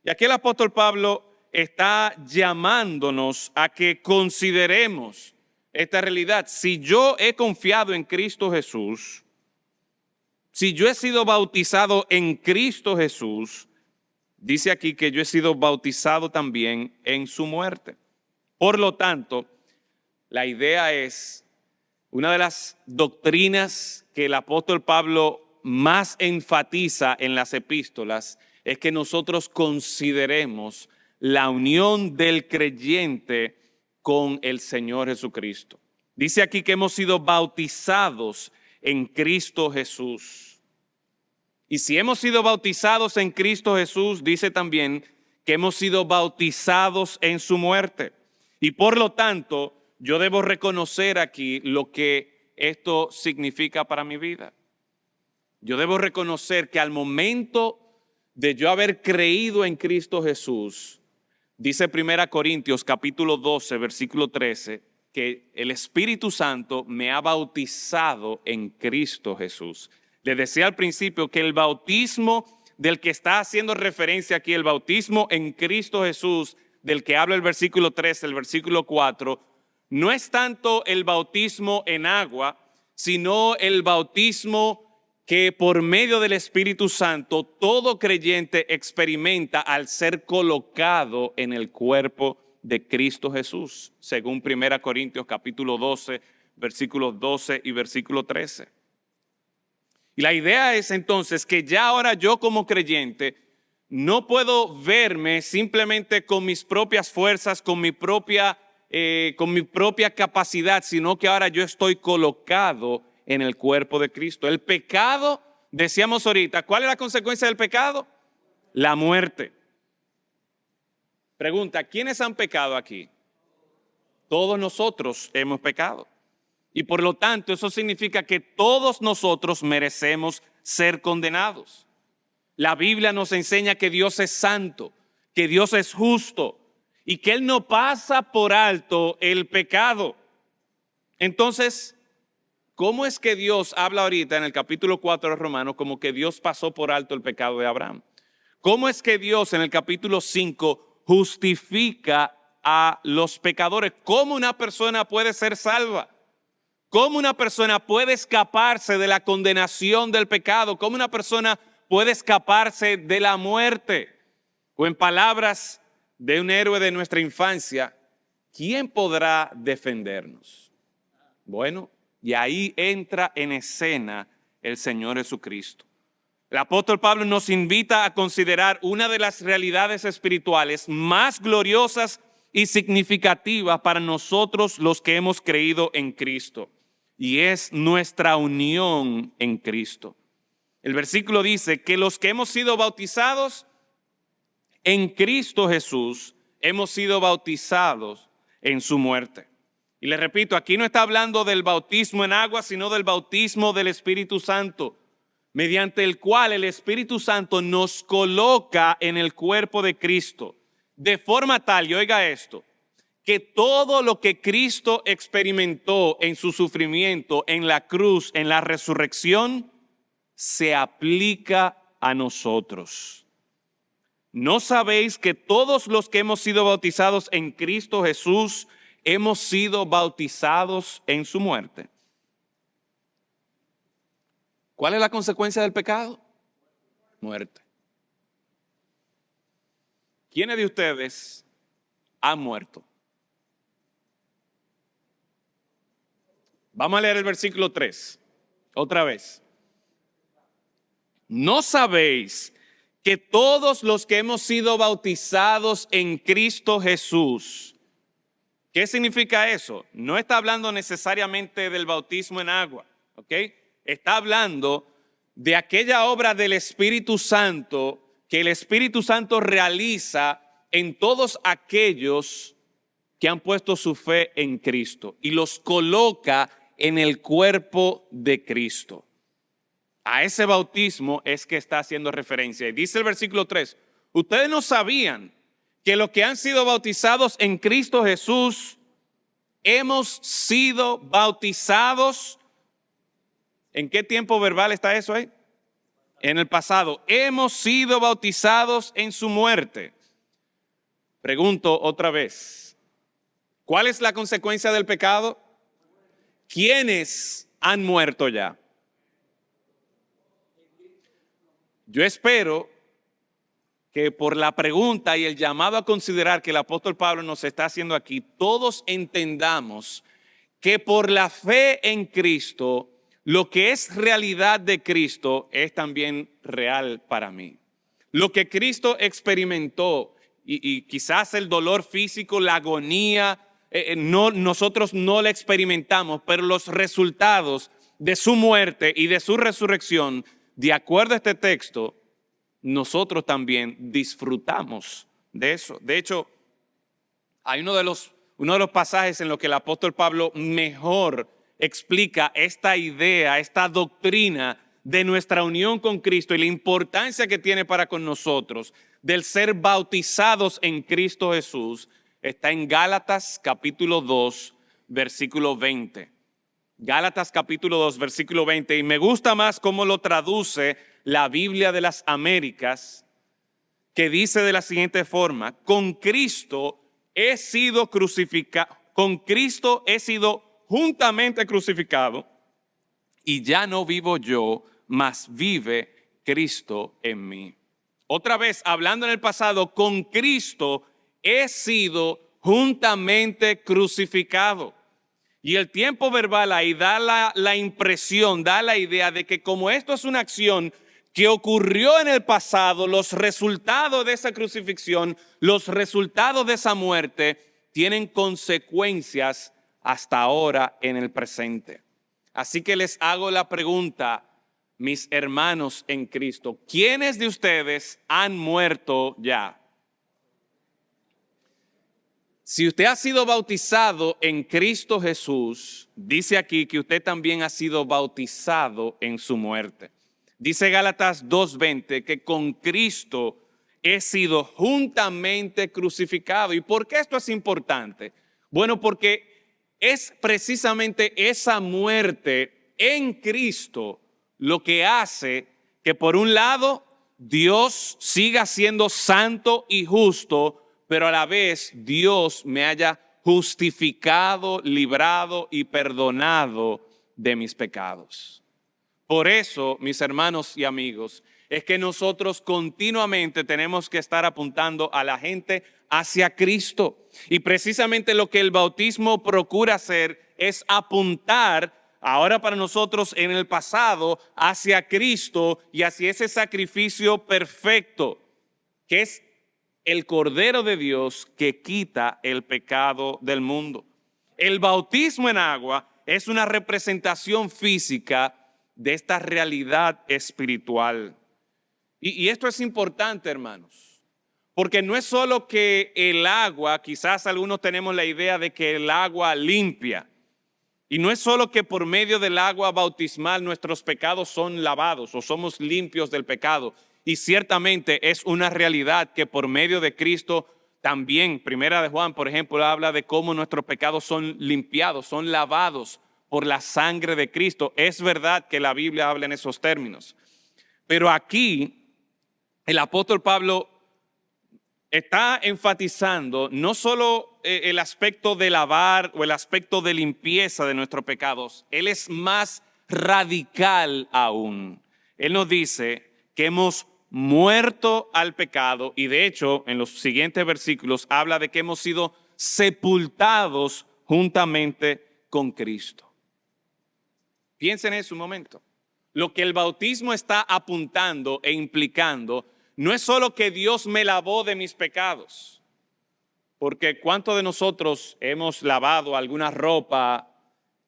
Y aquí el apóstol Pablo está llamándonos a que consideremos esta realidad. Si yo he confiado en Cristo Jesús, si yo he sido bautizado en Cristo Jesús, dice aquí que yo he sido bautizado también en su muerte. Por lo tanto, la idea es, una de las doctrinas que el apóstol Pablo más enfatiza en las epístolas es que nosotros consideremos la unión del creyente con el Señor Jesucristo. Dice aquí que hemos sido bautizados en Cristo Jesús. Y si hemos sido bautizados en Cristo Jesús, dice también que hemos sido bautizados en su muerte. Y por lo tanto, yo debo reconocer aquí lo que esto significa para mi vida. Yo debo reconocer que al momento de yo haber creído en Cristo Jesús, dice 1 Corintios capítulo 12, versículo 13, que el Espíritu Santo me ha bautizado en Cristo Jesús. Les decía al principio que el bautismo del que está haciendo referencia aquí, el bautismo en Cristo Jesús, del que habla el versículo 13, el versículo 4, no es tanto el bautismo en agua, sino el bautismo que por medio del Espíritu Santo todo creyente experimenta al ser colocado en el cuerpo de Cristo Jesús, según 1 Corintios capítulo 12, versículos 12 y versículo 13. Y la idea es entonces que ya ahora yo como creyente no puedo verme simplemente con mis propias fuerzas, con mi propia capacidad, sino que ahora yo estoy colocado en el cuerpo de Cristo. El pecado, decíamos ahorita, ¿cuál es la consecuencia del pecado? La muerte. Pregunta, ¿quiénes han pecado aquí? Todos nosotros hemos pecado. Y por lo tanto, eso significa que todos nosotros merecemos ser condenados. La Biblia nos enseña que Dios es santo, que Dios es justo y que Él no pasa por alto el pecado. Entonces, ¿cómo es que Dios habla ahorita en el capítulo 4 de Romanos como que Dios pasó por alto el pecado de Abraham? ¿Cómo es que Dios en el capítulo 5 justifica a los pecadores? ¿Cómo una persona puede ser salva? ¿Cómo una persona puede escaparse de la condenación del pecado? ¿Cómo una persona puede escaparse de la muerte? O en palabras de un héroe de nuestra infancia, ¿quién podrá defendernos? Bueno, y ahí entra en escena el Señor Jesucristo. El apóstol Pablo nos invita a considerar una de las realidades espirituales más gloriosas y significativas para nosotros los que hemos creído en Cristo, y es nuestra unión en Cristo. El versículo dice que los que hemos sido bautizados en Cristo Jesús, hemos sido bautizados en su muerte. Y le repito, aquí no está hablando del bautismo en agua, sino del bautismo del Espíritu Santo, mediante el cual el Espíritu Santo nos coloca en el cuerpo de Cristo, de forma tal, y oiga esto, que todo lo que Cristo experimentó en su sufrimiento, en la cruz, en la resurrección, se aplica a nosotros. ¿No sabéis que todos los que hemos sido bautizados en Cristo Jesús, hemos sido bautizados en su muerte? ¿Cuál es la consecuencia del pecado? Muerte. ¿Quiénes de ustedes han muerto? Vamos a leer el versículo 3, otra vez. ¿No sabéis que todos los que hemos sido bautizados en Cristo Jesús? ¿Qué significa eso? No está hablando necesariamente del bautismo en agua, ¿ok? Está hablando de aquella obra del Espíritu Santo que el Espíritu Santo realiza en todos aquellos que han puesto su fe en Cristo y los coloca en el cuerpo de Cristo. A ese bautismo es que está haciendo referencia. Y dice el versículo 3, ustedes no sabían que los que han sido bautizados en Cristo Jesús, hemos sido bautizados. ¿En qué tiempo verbal está eso ahí? En el pasado. Hemos sido bautizados en su muerte. Pregunto otra vez, ¿cuál es la consecuencia del pecado? ¿Quiénes han muerto ya? Yo espero que por la pregunta y el llamado a considerar que el apóstol Pablo nos está haciendo aquí, todos entendamos que por la fe en Cristo, lo que es realidad de Cristo es también real para mí. Lo que Cristo experimentó y quizás el dolor físico, la agonía, nosotros no la experimentamos, pero los resultados de su muerte y de su resurrección, de acuerdo a este texto, nosotros también disfrutamos de eso. De hecho, hay uno de los pasajes en los que el apóstol Pablo mejor explica esta idea, esta doctrina de nuestra unión con Cristo y la importancia que tiene para con nosotros del ser bautizados en Cristo Jesús. Está en Gálatas capítulo 2, versículo 20. Gálatas capítulo 2, versículo 20. Y me gusta más cómo lo traduce la Biblia de las Américas, que dice de la siguiente forma: con Cristo he sido crucificado, con Cristo he sido juntamente crucificado, y ya no vivo yo, mas vive Cristo en mí. Otra vez, hablando en el pasado, con Cristo he sido juntamente crucificado. Y el tiempo verbal ahí da la impresión, da la idea de que como esto es una acción que ocurrió en el pasado, los resultados de esa crucifixión, los resultados de esa muerte, tienen consecuencias hasta ahora en el presente. Así que les hago la pregunta, mis hermanos en Cristo, ¿quiénes de ustedes han muerto ya? Si usted ha sido bautizado en Cristo Jesús, dice aquí que usted también ha sido bautizado en su muerte. Dice Gálatas 2:20 que con Cristo he sido juntamente crucificado. ¿Y por qué esto es importante? Bueno, porque es precisamente esa muerte en Cristo lo que hace que por un lado Dios siga siendo santo y justo, pero a la vez Dios me haya justificado, librado y perdonado de mis pecados. Por eso, mis hermanos y amigos, es que nosotros continuamente tenemos que estar apuntando a la gente hacia Cristo. Y precisamente lo que el bautismo procura hacer es apuntar ahora para nosotros en el pasado hacia Cristo y hacia ese sacrificio perfecto, que es el Cordero de Dios que quita el pecado del mundo. El bautismo en agua es una representación física de esta realidad espiritual. Y esto es importante, hermanos, porque no es solo que el agua, quizás algunos tenemos la idea de que el agua limpia, y no es solo que por medio del agua bautismal nuestros pecados son lavados o somos limpios del pecado, y ciertamente es una realidad que por medio de Cristo también, Primera de Juan, por ejemplo, habla de cómo nuestros pecados son limpiados, son lavados por la sangre de Cristo. Es verdad que la Biblia habla en esos términos. Pero aquí el apóstol Pablo está enfatizando no solo el aspecto de lavar o el aspecto de limpieza de nuestros pecados. Él es más radical aún. Él nos dice que hemos muerto al pecado y de hecho en los siguientes versículos habla de que hemos sido sepultados juntamente con Cristo. Piensen en eso un momento. Lo que el bautismo está apuntando e implicando no es solo que Dios me lavó de mis pecados, porque ¿cuántos de nosotros hemos lavado alguna ropa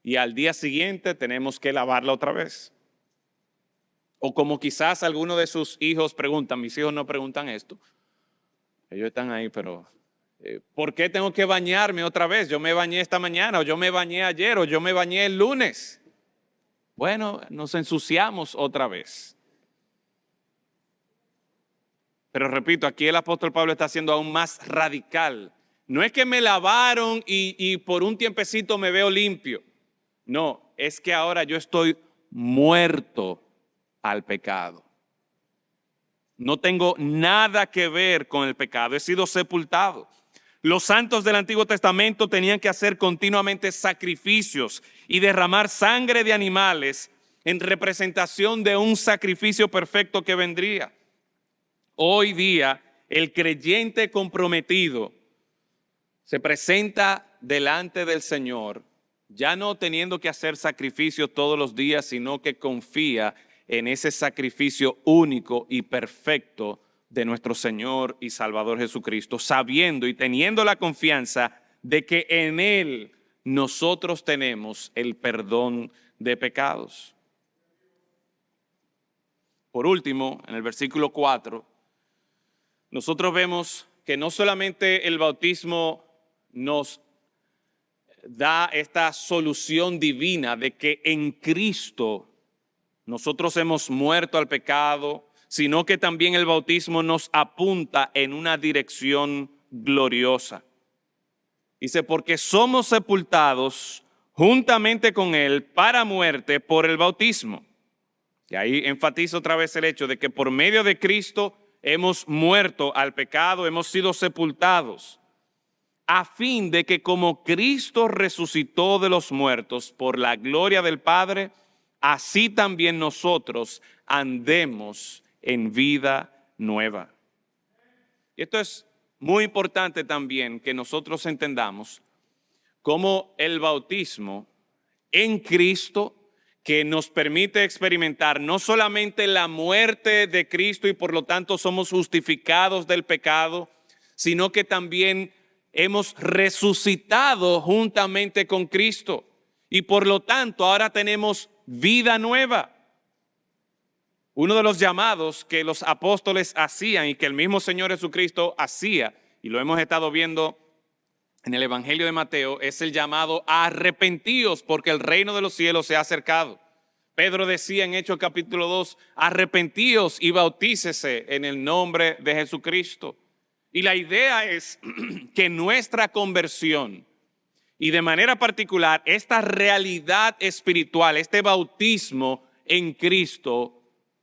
y al día siguiente tenemos que lavarla otra vez? O como quizás alguno de sus hijos preguntan, mis hijos no preguntan esto, ellos están ahí, pero ¿por qué tengo que bañarme otra vez? Yo me bañé esta mañana, o yo me bañé ayer, o yo me bañé el lunes. Bueno, nos ensuciamos otra vez. Pero repito, aquí el apóstol Pablo está siendo aún más radical. No es que me lavaron y por un tiempecito me veo limpio. No, es que ahora yo estoy muerto al pecado. No tengo nada que ver con el pecado, he sido sepultado. Los santos del Antiguo Testamento tenían que hacer continuamente sacrificios y derramar sangre de animales en representación de un sacrificio perfecto que vendría. Hoy día, el creyente comprometido se presenta delante del Señor, ya no teniendo que hacer sacrificios todos los días, sino que confía en ese sacrificio único y perfecto de nuestro Señor y Salvador Jesucristo, sabiendo y teniendo la confianza de que en Él nosotros tenemos el perdón de pecados. Por último, en el versículo 4, nosotros vemos que no solamente el bautismo nos da esta solución divina de que en Cristo nosotros hemos muerto al pecado, sino que también el bautismo nos apunta en una dirección gloriosa. Dice, porque somos sepultados juntamente con Él para muerte por el bautismo. Y ahí enfatizo otra vez el hecho de que por medio de Cristo hemos muerto al pecado, hemos sido sepultados, a fin de que como Cristo resucitó de los muertos por la gloria del Padre, así también nosotros andemos en vida nueva. Y esto es muy importante también que nosotros entendamos cómo el bautismo en Cristo, que nos permite experimentar no solamente la muerte de Cristo y por lo tanto somos justificados del pecado, sino que también hemos resucitado juntamente con Cristo y por lo tanto ahora tenemos vida nueva. Uno de los llamados que los apóstoles hacían y que el mismo Señor Jesucristo hacía, y lo hemos estado viendo en el Evangelio de Mateo, es el llamado a arrepentíos porque el reino de los cielos se ha acercado. Pedro decía en Hechos capítulo 2, arrepentíos y bautícese en el nombre de Jesucristo. Y la idea es que nuestra conversión y de manera particular esta realidad espiritual, este bautismo en Cristo,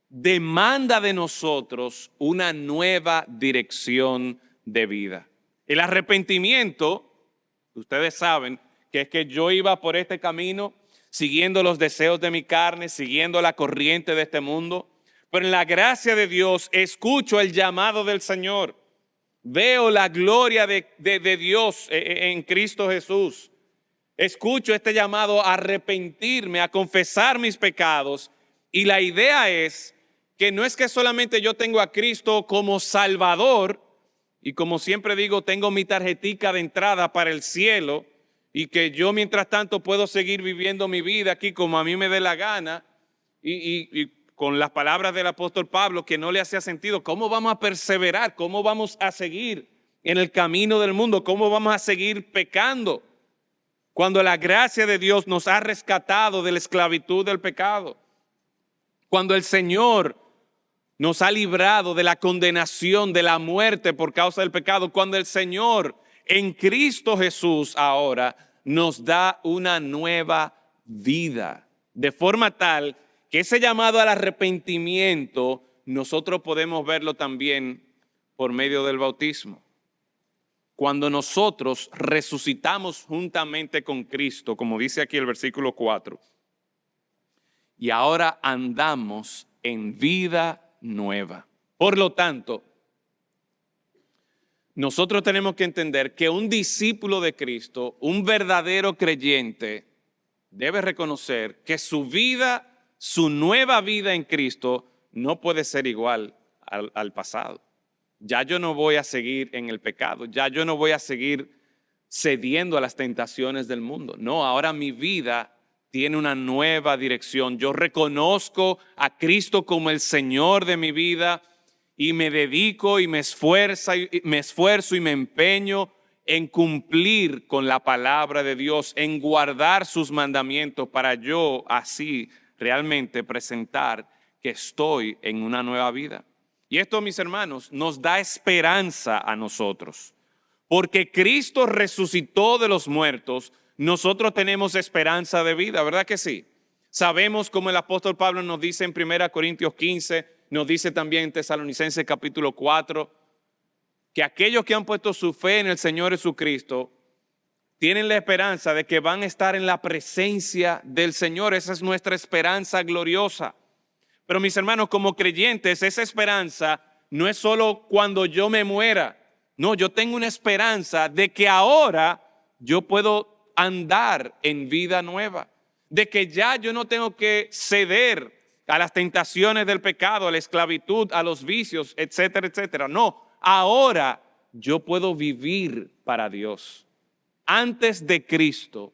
demanda de nosotros una nueva dirección de vida. El arrepentimiento, ustedes saben que es que yo iba por este camino siguiendo los deseos de mi carne, siguiendo la corriente de este mundo, Pero en la gracia de Dios escucho el llamado del Señor. Veo la gloria de Dios en Cristo Jesús. Escucho este llamado a arrepentirme, a confesar mis pecados. Y la idea es que no es que solamente yo tengo a Cristo como Salvador, y como siempre digo, tengo mi tarjetica de entrada para el cielo, y que yo mientras tanto puedo seguir viviendo mi vida aquí como a mí me dé la gana, y con las palabras del apóstol Pablo, que no le hacía sentido, ¿cómo vamos a perseverar? ¿Cómo vamos a seguir en el camino del mundo? ¿Cómo vamos a seguir pecando cuando la gracia de Dios nos ha rescatado de la esclavitud del pecado? Cuando el Señor nos ha librado de la condenación, de la muerte por causa del pecado. Cuando el Señor en Cristo Jesús ahora nos da una nueva vida. De forma tal que ese llamado al arrepentimiento nosotros podemos verlo también por medio del bautismo. Cuando nosotros resucitamos juntamente con Cristo, como dice aquí el versículo 4, y ahora andamos en vida nueva. Por lo tanto, nosotros tenemos que entender que un discípulo de Cristo, un verdadero creyente, debe reconocer que su vida, su nueva vida en Cristo, no puede ser igual al pasado. Ya yo no voy a seguir en el pecado, ya yo no voy a seguir cediendo a las tentaciones del mundo. No, ahora mi vida tiene una nueva dirección. Yo reconozco a Cristo como el Señor de mi vida y me dedico y me esfuerzo y me empeño en cumplir con la palabra de Dios, en guardar sus mandamientos para yo así realmente presentar que estoy en una nueva vida. Y esto, mis hermanos, nos da esperanza a nosotros. Porque Cristo resucitó de los muertos, nosotros tenemos esperanza de vida, ¿verdad que sí? Sabemos, como el apóstol Pablo nos dice en 1 Corintios 15, nos dice también en Tesalonicenses capítulo 4, que aquellos que han puesto su fe en el Señor Jesucristo tienen la esperanza de que van a estar en la presencia del Señor. Esa es nuestra esperanza gloriosa. Pero mis hermanos, como creyentes, esa esperanza no es solo cuando yo me muera. No, yo tengo una esperanza de que ahora yo puedo andar en vida nueva. De que ya yo no tengo que ceder a las tentaciones del pecado, a la esclavitud, a los vicios, etcétera, etcétera. No, ahora yo puedo vivir para Dios. Antes de Cristo,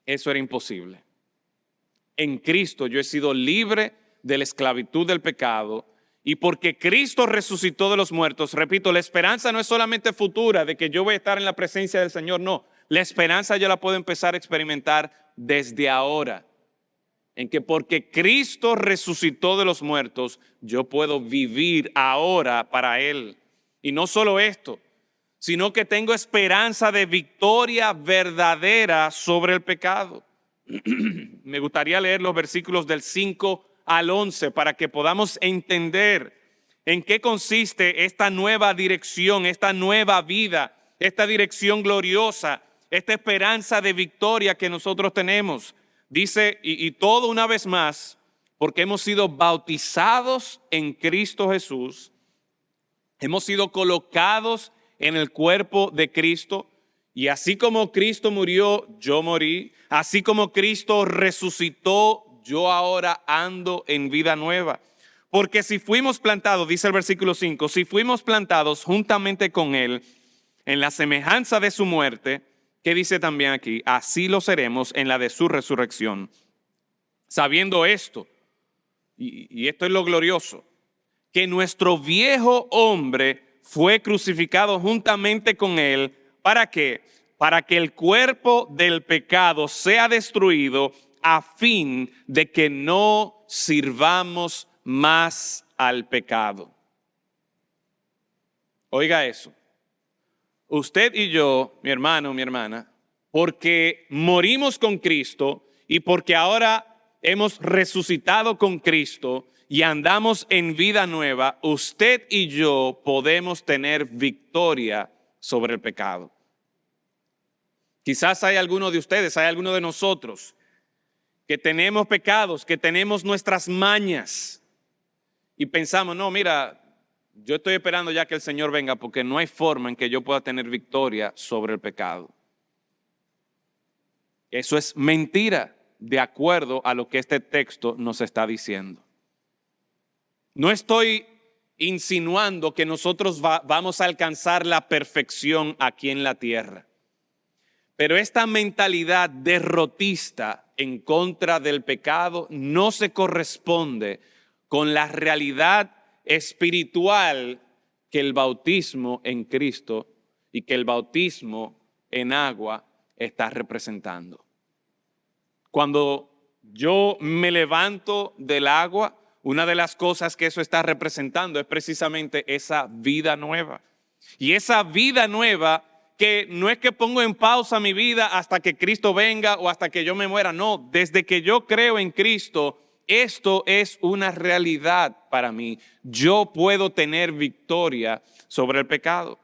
eso era imposible. En Cristo yo he sido libre de la esclavitud del pecado, y porque Cristo resucitó de los muertos, repito, la esperanza no es solamente futura de que yo voy a estar en la presencia del Señor, no. La esperanza yo la puedo empezar a experimentar desde ahora, en que porque Cristo resucitó de los muertos, yo puedo vivir ahora para Él. Y no solo esto, sino que tengo esperanza de victoria verdadera sobre el pecado. Me gustaría leer los versículos del 5 al 11 para que podamos entender en qué consiste esta nueva dirección, esta nueva vida, esta dirección gloriosa, esta esperanza de victoria que nosotros tenemos. Dice, y todo una vez más, porque hemos sido bautizados en Cristo Jesús, hemos sido colocados en el cuerpo de Cristo, y así como Cristo murió, yo morí. Así como Cristo resucitó, yo ahora ando en vida nueva. Porque si fuimos plantados, dice el versículo 5, si fuimos plantados juntamente con Él en la semejanza de su muerte, que dice también aquí, así lo seremos en la de su resurrección. Sabiendo esto, y esto es lo glorioso, que nuestro viejo hombre fue crucificado juntamente con Él. ¿Para qué? Para que el cuerpo del pecado sea destruido, a fin de que no sirvamos más al pecado. Oiga eso. Usted y yo, mi hermano, mi hermana, porque morimos con Cristo y porque ahora hemos resucitado con Cristo y andamos en vida nueva, usted y yo podemos tener victoria sobre el pecado. Quizás hay alguno de ustedes, hay alguno de nosotros que tenemos pecados, que tenemos nuestras mañas, y pensamos, no, mira, yo estoy esperando ya que el Señor venga porque no hay forma en que yo pueda tener victoria sobre el pecado. Eso es mentira, de acuerdo a lo que este texto nos está diciendo. No estoy insinuando que nosotros vamos a alcanzar la perfección aquí en la tierra. Pero esta mentalidad derrotista en contra del pecado no se corresponde con la realidad espiritual que el bautismo en Cristo y que el bautismo en agua está representando. Cuando yo me levanto del agua, una de las cosas que eso está representando es precisamente esa vida nueva. Y esa vida nueva que no es que pongo en pausa mi vida hasta que Cristo venga o hasta que yo me muera. No, desde que yo creo en Cristo, esto es una realidad para mí. Yo puedo tener victoria sobre el pecado.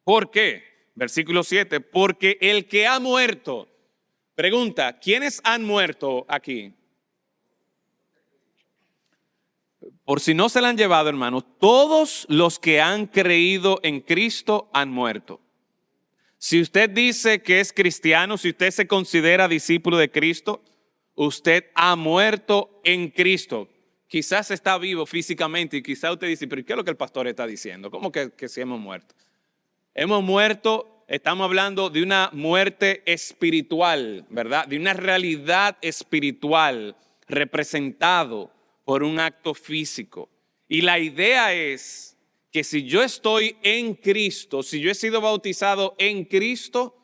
¿Por qué? Versículo 7, porque el que ha muerto, pregunta, ¿quiénes han muerto aquí? Por si no se la han llevado, hermanos, todos los que han creído en Cristo han muerto. Si usted dice que es cristiano, si usted se considera discípulo de Cristo, usted ha muerto en Cristo. Quizás está vivo físicamente y quizás usted dice, pero ¿qué es lo que el pastor está diciendo? ¿Cómo que si hemos muerto? Hemos muerto, estamos hablando de una muerte espiritual, ¿verdad? De una realidad espiritual representado por un acto físico. Y la idea es que si yo estoy en Cristo, si yo he sido bautizado en Cristo,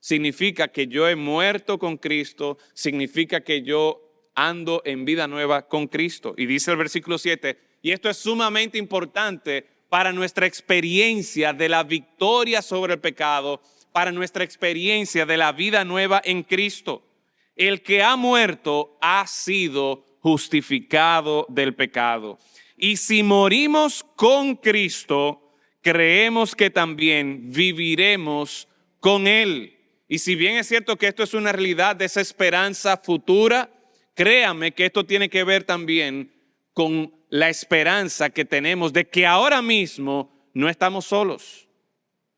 significa que yo he muerto con Cristo, significa que yo ando en vida nueva con Cristo. Y dice el versículo 7, y esto es sumamente importante para nuestra experiencia de la victoria sobre el pecado, para nuestra experiencia de la vida nueva en Cristo. El que ha muerto ha sido justificado del pecado. Y si morimos con Cristo, creemos que también viviremos con Él. Y si bien es cierto que esto es una realidad de esa esperanza futura, créame que esto tiene que ver también con la esperanza que tenemos de que ahora mismo no estamos solos.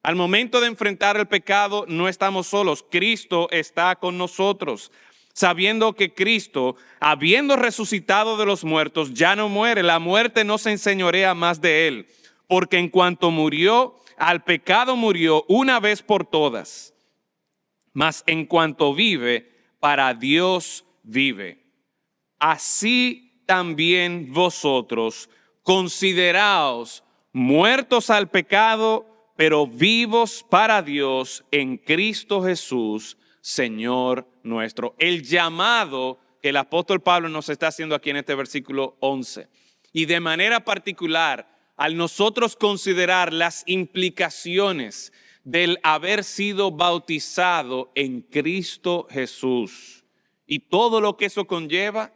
Al momento de enfrentar el pecado no estamos solos. Cristo está con nosotros. Sabiendo que Cristo, habiendo resucitado de los muertos, ya no muere. La muerte no se enseñorea más de Él. Porque en cuanto murió, al pecado murió una vez por todas. Mas en cuanto vive, para Dios vive. Así también vosotros, consideraos muertos al pecado, pero vivos para Dios en Cristo Jesús, Señor nuestro. El llamado que el apóstol Pablo nos está haciendo aquí en este versículo 11. Y de manera particular, al nosotros considerar las implicaciones del haber sido bautizado en Cristo Jesús y todo lo que eso conlleva,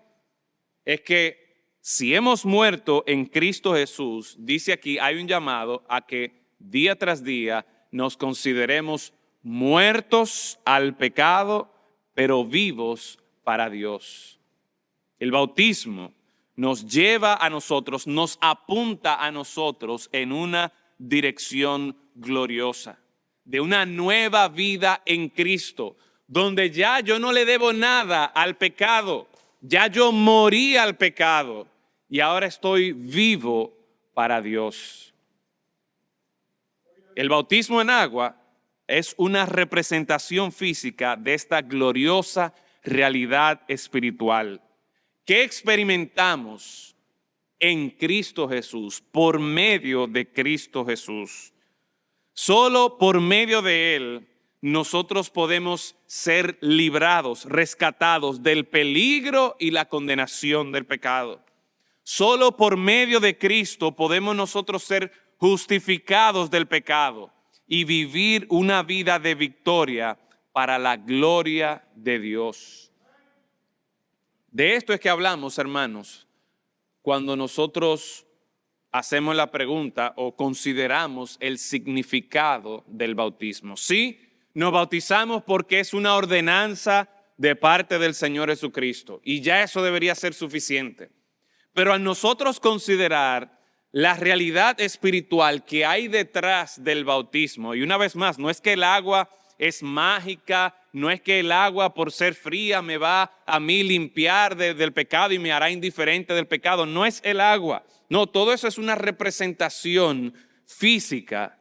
es que si hemos muerto en Cristo Jesús, dice aquí, hay un llamado a que día tras día nos consideremos muertos al pecado, pero vivos para Dios. El bautismo nos lleva a nosotros, nos apunta a nosotros en una dirección gloriosa, de una nueva vida en Cristo, donde ya yo no le debo nada al pecado, ya yo morí al pecado y ahora estoy vivo para Dios. El bautismo en agua es una representación física de esta gloriosa realidad espiritual que experimentamos en Cristo Jesús, por medio de Cristo Jesús. Solo por medio de Él nosotros podemos ser librados, rescatados del peligro y la condenación del pecado. Solo por medio de Cristo podemos nosotros ser justificados del pecado y vivir una vida de victoria para la gloria de Dios. De esto es que hablamos, hermanos, cuando nosotros hacemos la pregunta o consideramos el significado del bautismo. Sí, nos bautizamos porque es una ordenanza de parte del Señor Jesucristo y ya eso debería ser suficiente. Pero al nosotros considerar la realidad espiritual que hay detrás del bautismo, y una vez más, no es que el agua es mágica, no es que el agua por ser fría me va a mí limpiar del pecado y me hará indiferente del pecado, no es el agua, no, todo eso es una representación física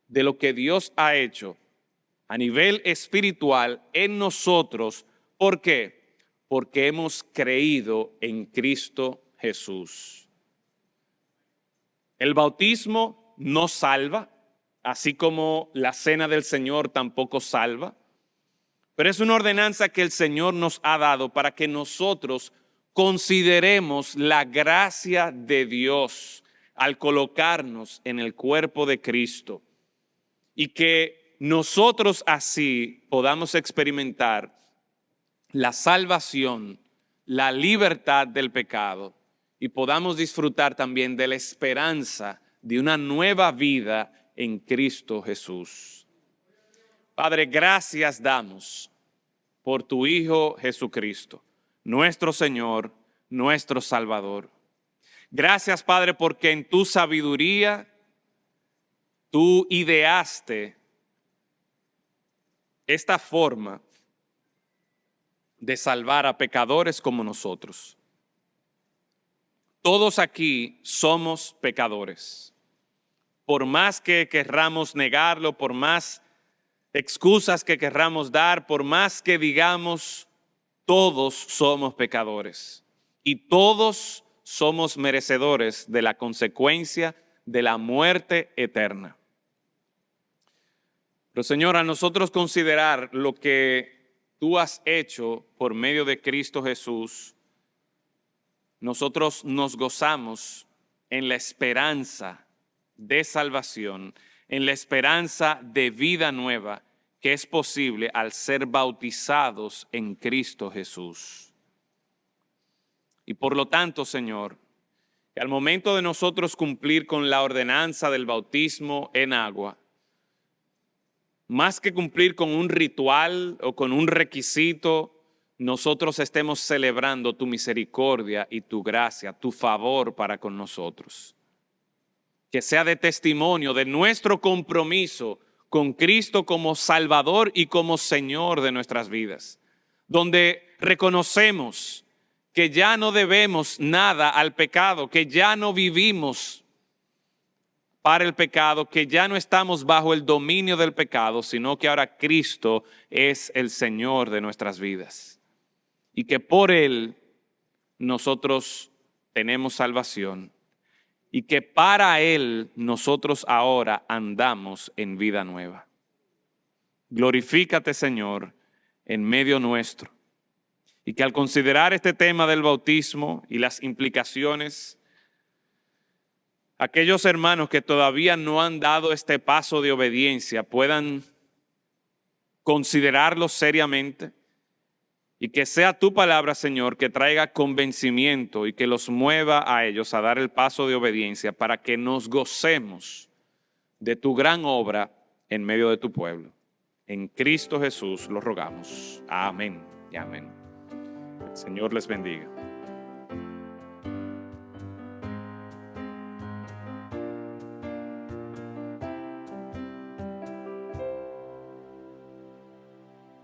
de lo que Dios ha hecho a nivel espiritual en nosotros. ¿Por qué? Porque hemos creído en Cristo Jesús. El bautismo no salva, así como la cena del Señor tampoco salva, pero es una ordenanza que el Señor nos ha dado para que nosotros consideremos la gracia de Dios al colocarnos en el cuerpo de Cristo y que nosotros así podamos experimentar la salvación, la libertad del pecado y podamos disfrutar también de la esperanza de una nueva vida en Cristo Jesús. Padre, gracias damos por tu Hijo Jesucristo, nuestro Señor, nuestro Salvador. Gracias, Padre, porque en tu sabiduría tú ideaste esta forma de salvar a pecadores como nosotros. Todos aquí somos pecadores. Por más que querramos negarlo, por más excusas que querramos dar, por más que digamos, todos somos pecadores y todos somos merecedores de la consecuencia de la muerte eterna. Pero Señor, a nosotros considerar lo que tú has hecho por medio de Cristo Jesús, nosotros nos gozamos en la esperanza de salvación, en la esperanza de vida nueva que es posible al ser bautizados en Cristo Jesús. Y por lo tanto, Señor, que al momento de nosotros cumplir con la ordenanza del bautismo en agua, más que cumplir con un ritual o con un requisito, nosotros estemos celebrando tu misericordia y tu gracia, tu favor para con nosotros. Que sea de testimonio de nuestro compromiso con Cristo como Salvador y como Señor de nuestras vidas, donde reconocemos que ya no debemos nada al pecado, que ya no vivimos para el pecado, que ya no estamos bajo el dominio del pecado, sino que ahora Cristo es el Señor de nuestras vidas. Y que por Él nosotros tenemos salvación y que para Él nosotros ahora andamos en vida nueva. Glorifícate, Señor, en medio nuestro. Y que al considerar este tema del bautismo y las implicaciones, aquellos hermanos que todavía no han dado este paso de obediencia puedan considerarlo seriamente y que sea tu palabra, Señor, que traiga convencimiento y que los mueva a ellos a dar el paso de obediencia para que nos gocemos de tu gran obra en medio de tu pueblo. En Cristo Jesús lo rogamos. Amén y amén. El Señor les bendiga.